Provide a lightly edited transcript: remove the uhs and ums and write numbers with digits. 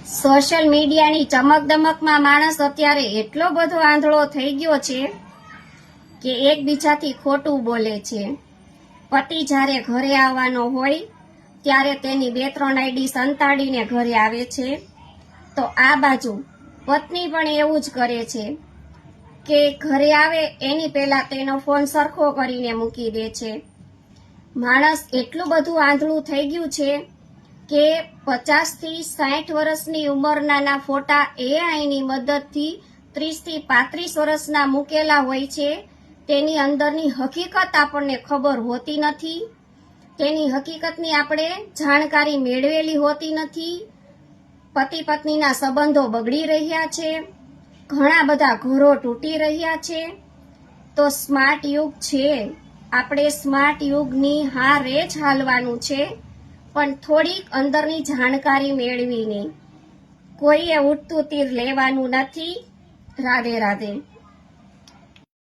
Social મીડિયાની ચમકદમકમાં માણસ અત્યારે એટલો બધો આંધળો થઈ ગયો છે કે એકબીજાથી ખોટું બોલે છે. પતિ જ્યારે ઘરે આવવાનો હોય ત્યારે તેની 2-3 આઈડી સંતાડીને ઘરે આવે છે, તો આ બાજુ પત્ની પણ એવું જ કરે છે કે ઘરે આવે એની પહેલા તેનો ફોન સરખો કરીને મૂકી દે છે. માણસ એટલું બધું આંધળું થઈ ગયું છે કે 50 થી 60 વર્ષની ઉંમરના ફોટા એઆઈની મદદથી 30 થી 35 વર્ષના મૂકેલા હોય છે. તેની અંદરની હકીકત આપણને ખબર હોતી નથી, તેની હકીકતની આપણે જાણકારી મેળવેલી હોતી નથી. પતિ પત્નીના સંબંધો બગડી રહ્યા છે, ઘણા બધા ઘરો તૂટી રહ્યા છે. તો સ્માર્ટ યુગ છે, આપણે સ્માર્ટ યુગની હારે જ હાલવાનું છે, પણ થોડીક અંદરની જાણકારી મેળવીને. કોઈએ ઉડતું તીર લેવાનું નથી. રાધે રાધે.